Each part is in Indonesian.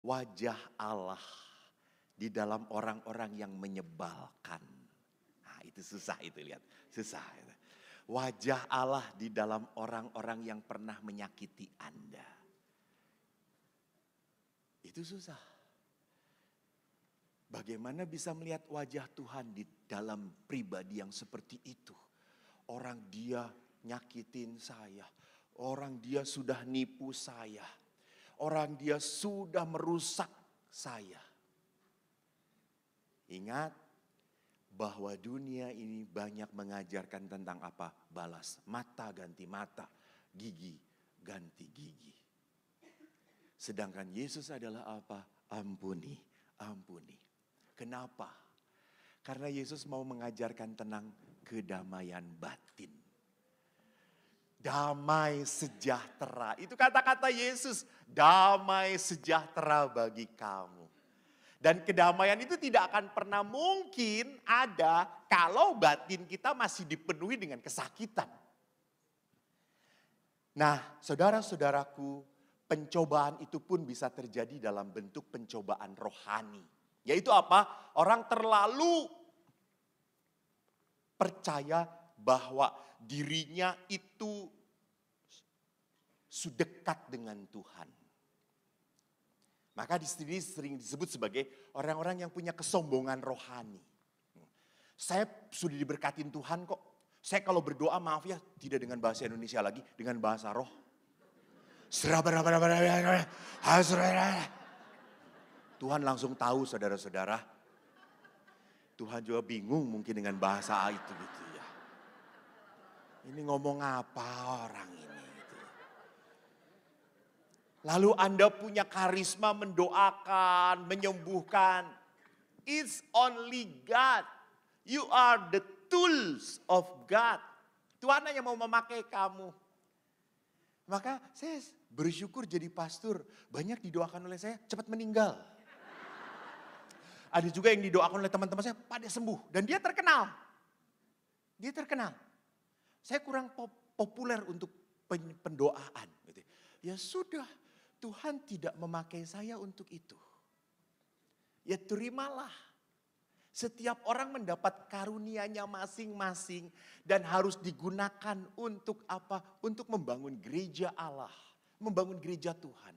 wajah Allah di dalam orang-orang yang menyebalkan. Nah, itu susah itu lihat, susah. Wajah Allah di dalam orang-orang yang pernah menyakiti Anda. Itu susah. Bagaimana bisa melihat wajah Tuhan di dalam pribadi yang seperti itu? Orang dia nyakitin saya, orang dia sudah nipu saya, orang dia sudah merusak saya. Ingat bahwa dunia ini banyak mengajarkan tentang apa? Balas mata ganti mata, gigi ganti gigi. Sedangkan Yesus adalah apa? Ampuni, ampuni. Kenapa? Karena Yesus mau mengajarkan tentang kedamaian batin. Damai sejahtera. Itu kata-kata Yesus. Damai sejahtera bagi kamu. Dan kedamaian itu tidak akan pernah mungkin ada kalau batin kita masih dipenuhi dengan kesakitan. Nah, saudara-saudaraku, pencobaan itu pun bisa terjadi dalam bentuk pencobaan rohani. Yaitu apa? Orang terlalu percaya bahwa dirinya itu sudekat dengan Tuhan. Maka di sini sering disebut sebagai orang-orang yang punya kesombongan rohani. Saya sudah diberkatin Tuhan kok. Saya kalau berdoa maaf ya tidak dengan bahasa Indonesia lagi, dengan bahasa roh. Tuhan langsung tahu saudara-saudara. Tuhan juga bingung mungkin dengan bahasa itu gitu ya. Ini ngomong apa orang ini? Gitu. Lalu Anda punya karisma mendoakan, menyembuhkan. It's only God. You are the tools of God. Tuhan hanya mau memakai kamu. Maka saya bersyukur jadi pastor. Banyak didoakan oleh saya cepat meninggal. Ada juga yang didoakan oleh teman-teman saya pada sembuh. Dan dia terkenal. Dia terkenal. Saya kurang populer untuk pendoaan. Ya sudah, Tuhan tidak memakai saya untuk itu. Ya terimalah. Setiap orang mendapat karunia-Nya masing-masing. Dan harus digunakan untuk apa? Untuk membangun gereja Allah. Membangun gereja Tuhan.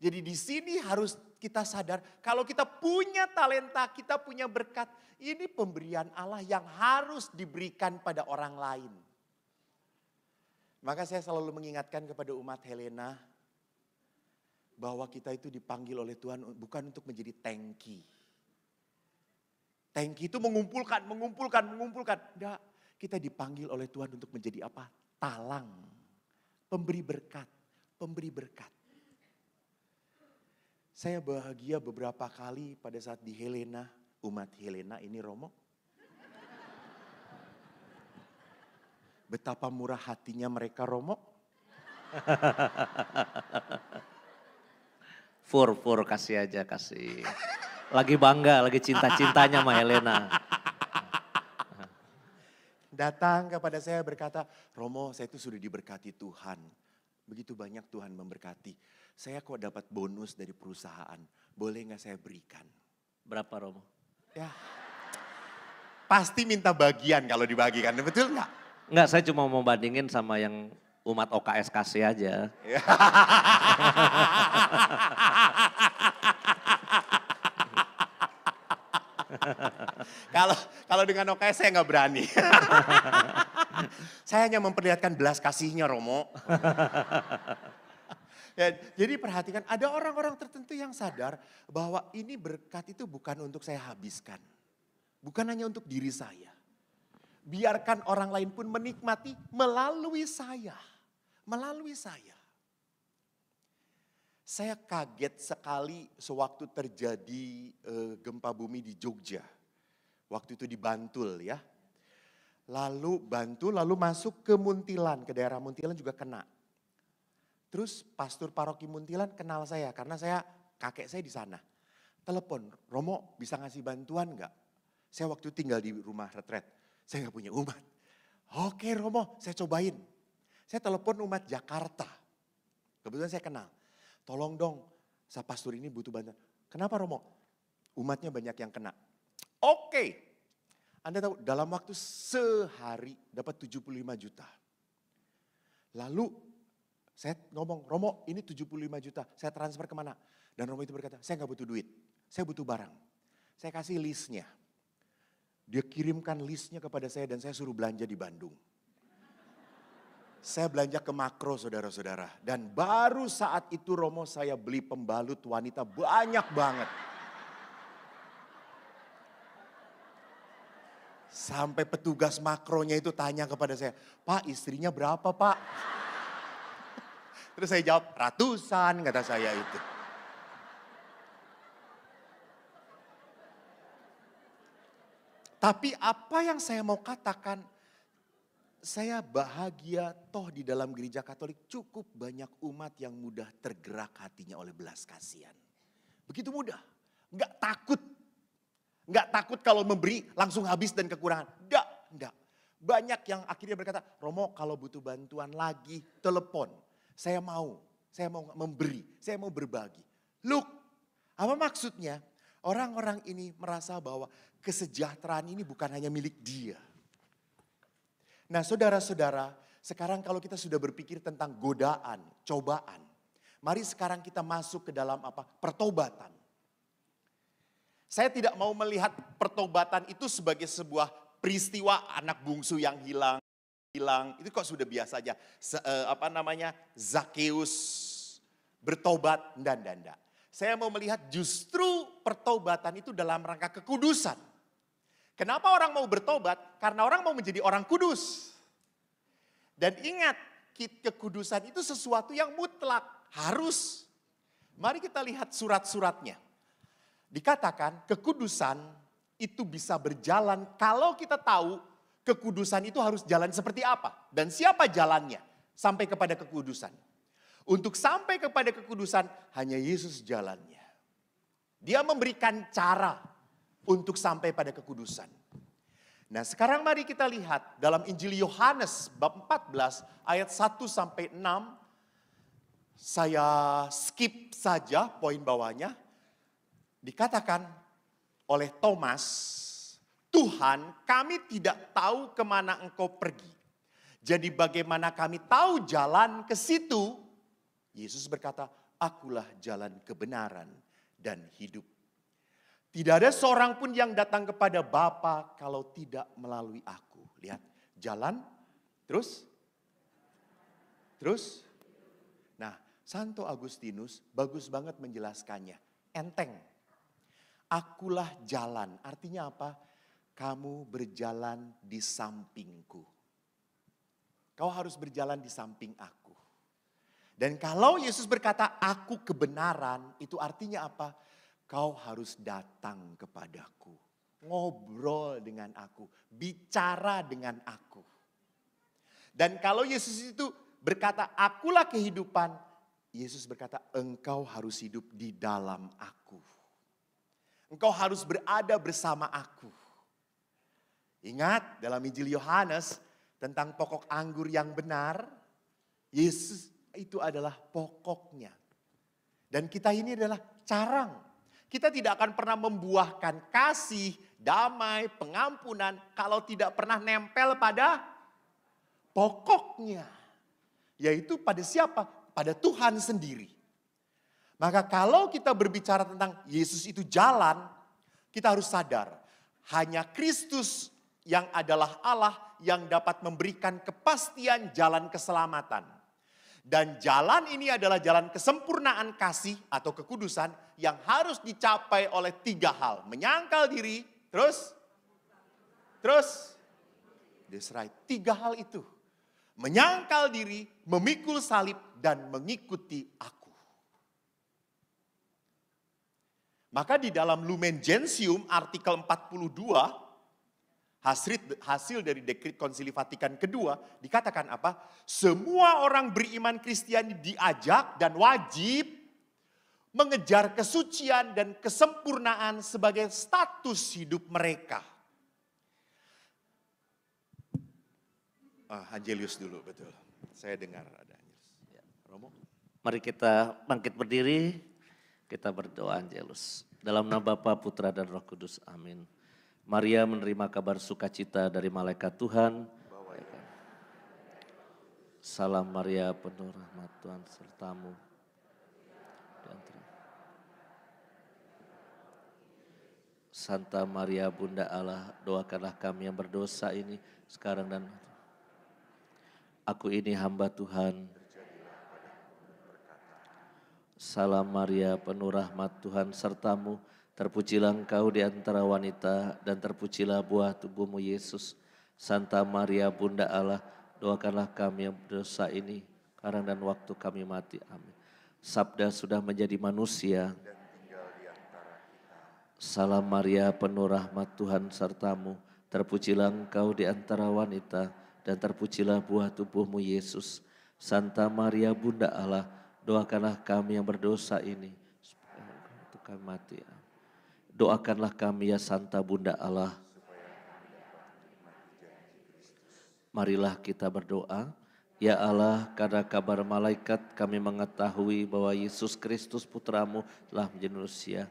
Jadi di sini harus kita sadar kalau kita punya talenta, kita punya berkat. Ini pemberian Allah yang harus diberikan pada orang lain. Maka saya selalu mengingatkan kepada umat Helena. Bahwa kita itu dipanggil oleh Tuhan bukan untuk menjadi tangki. Tangki itu mengumpulkan. Enggak, kita dipanggil oleh Tuhan untuk menjadi apa? Talang. Pemberi berkat. Saya bahagia beberapa kali pada saat di Helena, umat Helena ini Romo. Betapa murah hatinya mereka Romo. Fur kasih aja kasih. Lagi bangga, lagi cinta-cintanya sama Helena. Datang kepada saya berkata, Romo saya itu sudah diberkati Tuhan. Begitu banyak Tuhan memberkati. Saya kok dapat bonus dari perusahaan. Boleh gak saya berikan? Berapa Romo? Ya, pasti minta bagian kalau dibagikan. Betul gak? Enggak, saya cuma mau bandingin sama yang umat OKS kasih aja. Kalau dengan OKS saya gak berani. Saya hanya memperlihatkan belas kasihnya Romo. Ya, jadi perhatikan ada orang-orang tertentu yang sadar bahwa ini berkat itu bukan untuk saya habiskan. Bukan hanya untuk diri saya. Biarkan orang lain pun menikmati melalui saya. Melalui saya. Saya kaget sekali sewaktu terjadi gempa bumi di Jogja. Waktu itu di Bantul ya. Lalu Bantul lalu masuk ke Muntilan, ke daerah Muntilan juga kena. Terus pastor paroki Muntilan kenal saya karena kakek saya di sana. Telepon, Romo bisa ngasih bantuan enggak? Saya waktu tinggal di rumah retret, saya enggak punya umat. Oke Romo, saya cobain. Saya telepon umat Jakarta. Kebetulan saya kenal. Tolong dong, pastor ini butuh bantuan. Kenapa Romo? Umatnya banyak yang kena. Oke. Anda tahu dalam waktu sehari dapat 75 juta. Lalu saya ngomong, Romo ini 75 juta, saya transfer kemana? Dan Romo itu berkata, saya gak butuh duit, saya butuh barang. Saya kasih listnya. Dia kirimkan listnya kepada saya dan saya suruh belanja di Bandung. Saya belanja ke Makro saudara-saudara. Dan baru saat itu Romo saya beli pembalut wanita banyak banget. Sampai petugas Makronya itu tanya kepada saya, Pak istrinya berapa Pak? Terus saya jawab, ratusan kata saya itu. Tapi apa yang saya mau katakan, saya bahagia toh di dalam gereja Katolik cukup banyak umat yang mudah tergerak hatinya oleh belas kasihan. Begitu mudah, nggak takut. Nggak takut kalau memberi langsung habis dan kekurangan. Enggak. Banyak yang akhirnya berkata, Romo kalau butuh bantuan lagi telepon. Saya mau memberi, saya mau berbagi. Look, apa maksudnya? Orang-orang ini merasa bahwa kesejahteraan ini bukan hanya milik dia. Nah saudara-saudara, sekarang kalau kita sudah berpikir tentang godaan, cobaan. Mari sekarang kita masuk ke dalam pertobatan. Saya tidak mau melihat pertobatan itu sebagai sebuah peristiwa anak bungsu yang hilang. Itu kok sudah biasa aja. Zakeus bertobat, enggak. Saya mau melihat justru pertobatan itu dalam rangka kekudusan. Kenapa orang mau bertobat? Karena orang mau menjadi orang kudus. Dan ingat, kekudusan itu sesuatu yang mutlak, harus. Mari kita lihat surat-suratnya. Dikatakan kekudusan itu bisa berjalan kalau kita tahu kekudusan itu harus jalan seperti apa. Dan siapa jalannya sampai kepada kekudusan. Untuk sampai kepada kekudusan hanya Yesus jalannya. Dia memberikan cara untuk sampai pada kekudusan. Nah sekarang mari kita lihat dalam Injil Yohanes bab 14 ayat 1 sampai 6. Saya skip saja poin bawahnya. Dikatakan oleh Thomas, Tuhan kami tidak tahu kemana engkau pergi. Jadi bagaimana kami tahu jalan ke situ? Yesus berkata, akulah jalan kebenaran dan hidup. Tidak ada seorang pun yang datang kepada Bapa kalau tidak melalui aku. Lihat, jalan, terus. Nah, Santo Agustinus bagus banget menjelaskannya. Enteng. Akulah jalan, artinya apa? Kamu berjalan di sampingku. Kau harus berjalan di samping aku. Dan kalau Yesus berkata, aku kebenaran, itu artinya apa? Kau harus datang kepadaku. Ngobrol dengan aku, bicara dengan aku. Dan kalau Yesus itu berkata, akulah kehidupan. Yesus berkata, engkau harus hidup di dalam aku. Engkau harus berada bersama aku. Ingat dalam Injil Yohanes tentang pokok anggur yang benar. Yesus itu adalah pokoknya. Dan kita ini adalah carang. Kita tidak akan pernah membuahkan kasih, damai, pengampunan kalau tidak pernah nempel pada pokoknya. Yaitu pada siapa? Pada Tuhan sendiri. Maka kalau kita berbicara tentang Yesus itu jalan, kita harus sadar. Hanya Kristus yang adalah Allah yang dapat memberikan kepastian jalan keselamatan. Dan jalan ini adalah jalan kesempurnaan kasih atau kekudusan yang harus dicapai oleh 3 hal. Menyangkal diri, terus. That's right, 3 hal itu. Menyangkal diri, memikul salib, dan mengikuti aku. Maka di dalam Lumen Gentium artikel 42, hasil dari Dekret Konsili Vatikan kedua, dikatakan apa? Semua orang beriman Kristiani diajak dan wajib mengejar kesucian dan kesempurnaan sebagai status hidup mereka. Angelius dulu, betul. Saya dengar ada Angelius. Romo. Mari kita bangkit berdiri. Kita berdoa Angelus. Dalam nama Bapa, Putra dan Roh Kudus. Amin. Maria menerima kabar sukacita dari malaikat Tuhan. Salam Maria, penuh rahmat Tuhan sertamu. Santa Maria Bunda Allah, doakanlah kami yang berdosa ini sekarang dan aku ini hamba Tuhan. Salam Maria, penuh rahmat Tuhan sertamu. Terpujilah engkau di antara wanita dan terpujilah buah tubuhmu Yesus. Santa Maria Bunda Allah, doakanlah kami yang berdosa ini sekarang dan waktu kami mati. Amin. Sabda sudah menjadi manusia. Salam Maria, penuh rahmat Tuhan sertamu. Terpujilah engkau di antara wanita dan terpujilah buah tubuhmu Yesus. Santa Maria Bunda Allah, doakanlah kami yang berdosa ini supaya waktu kami mati. Doakanlah kami ya Santa Bunda Allah. Marilah kita berdoa. Ya Allah, karena kabar malaikat kami mengetahui bahwa Yesus Kristus Putramu telah menjadi manusia.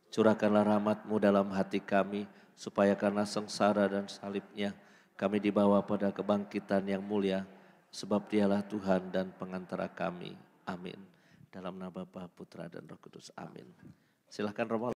Curahkanlah rahmat-Mu dalam hati kami, supaya karena sengsara dan salibnya kami dibawa pada kebangkitan yang mulia, sebab Dialah Tuhan dan pengantara kami. Amin. Dalam nama Bapa, Putra dan Roh Kudus. Amin. Silakan Romo.